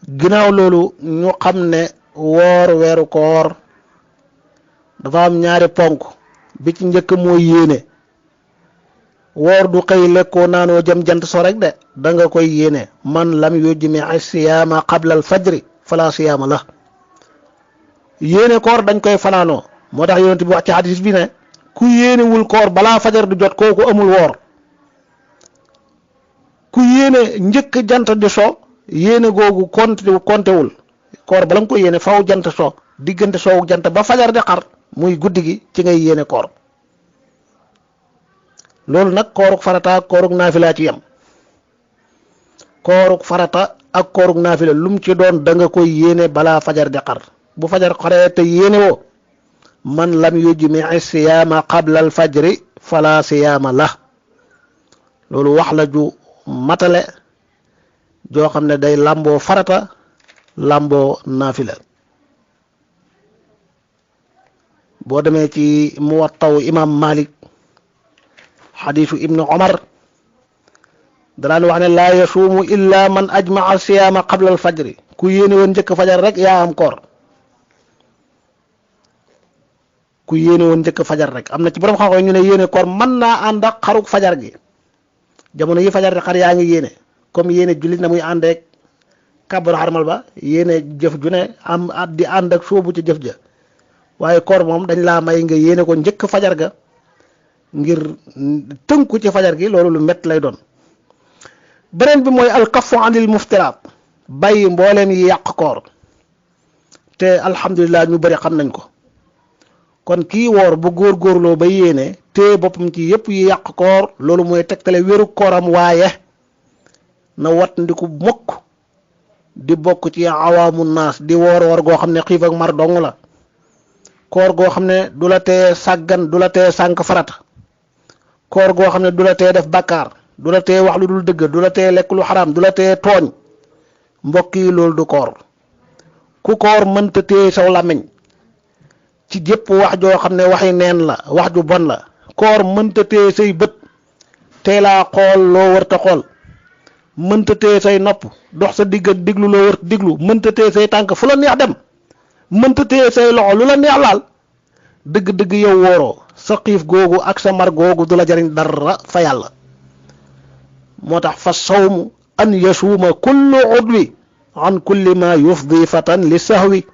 ginnaaw loolu ñu xam ne woor weeru koor dafa am ñaari ponk bi ci njëkk mooy yéene. woor du xëy lekkoo naanoo jëm jant so rek de da nga koy yéene man lam yujmi siyaama qabla al fajri fala siyaama la. yéene koor dañ koy fanaanoo moo tax yonent bi wax ci hadis bi ne ku yéenewul koor balaa fajar du jot kooku amul woor. ku yéene njëkk jant di so yéene googu kontewul koor bala nga ko yéene faw jant so diggante soowu jant ba fajar di xar muy guddi gi ci ngay yéene koor. loolu nag kooruk farata ak kooruk naafila ci yam kooruk farata ak kooruk naafila lum ci doon da nga koy yéene balaa fajar di xar bu fajar xaree te yéene woo man lam yujmi siyaama qabla al fajri fala siyaama la. loolu wax la ju matale joo xam ne day làmboo farata làmboo naafila. boo demee ci muwattaw imam Malik xadiisu ibnu Omar daan wax ne laa yasuumu illa man ajmaa siyaama qabla al fajri ku yéene woon njëkk fajar rek yaa am koor. ku yéene woon njëkk fajar rek am na ci borom xam-xam ñu ne yéene koor mën naa ànd ak xaruk fajar gi jamono yi fajar di xar yaa ngi yéene comme yéene jullit na muy àndeek kàbbaru xarmal ba yéene jëf ju ne am di ànd ak soobu ci jëf ja waaye koor moom dañ laa may nga yéene ko njëkk fajar ga ngir tënku ci fajar gi loolu lu métti lay doon. beneen bi mooy alkafu anil muftiraat bàyyi mbooleem yi yàq koor te alhamdulilah ñu bëri xam nañ ko. kon kii woor bu góorgóorloo ba yéene te boppam ci yëpp yi yàq koor loolu mooy tegtale wéru kooram waaye na wat ndiku mukk di bokk ci awaamu naas di woor goo xam ne xiif ak mar dong la. koor goo xam ne du la tee sàggan du la tee sànk farata koor goo xam ne du la tee def bàkkaar du la tee wax lu dul dëgg du la tee lekk lu xaraam du la tee tooñ mbokk yi loolu du koor. ku koor mënta tee saw làmmiñ ci jëpp wax joo xam ne waxi neen la wax ju bon la. koor mënta tee say bët tee laa xool loo wërta xool mënta tee say nopp dox sa digg diglu loo wërta diglu mënta tee say tànk fu la neex dem mënta tee say loxo lu la neex laal dëgg-dëgg yow wooroo sa xiif googu ak sa mar googu du la jariñ dara fa yàlla. moo tax fa sawmu an yasuuma kullu udwi an kulli ma yufdi fatan li sahwi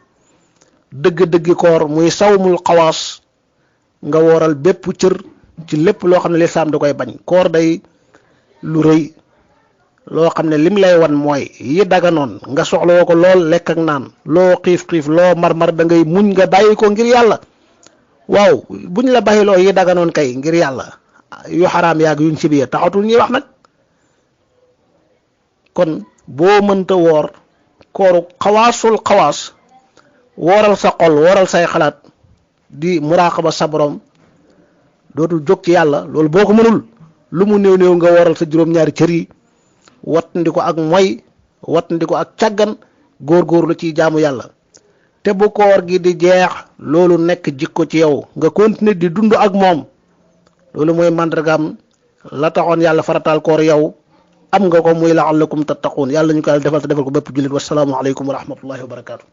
dëgg-dëggi koor muy sawmul xawaas nga wooral bépp cër ci lépp loo xam ne lislaam da koy bañ. koor day lu rëy loo xam ne lim lay wan mooy yi daganoon nga soxlawoo ko lool lekk ak naan loo xiif loo mar da ngay muñ nga bàyyi ko ngir yàlla. waaw buñ la bàyyiloo yi daganoon kay ngir yàlla yu xaraam yaag yuñ sibiya taxatul ñuy wax nag. kon boo mënta woor kooru xawaasul xawaas wooral sa xol wooral say xalaat di muraqaba sa borom dootul jóg ci yàlla loolu boo ko mënul lu mu néew néew nga wooral sa juróom-ñaari cër yi wattandi ko ak moy wattandi ko ak càggan góorgóorlu ci jaamu yàlla. te bu koor gi di jeex loolu nekk jikko ci yow nga continuer di dund ak moom loolu mooy màndargaam la taxoon yàlla farataal koor yow am nga ko muy la'allakum tattaqun yàlla ñu ko defal te defal ko bépp jullit wasalaamu aleykum wa rahmatullahi wa barakaatu.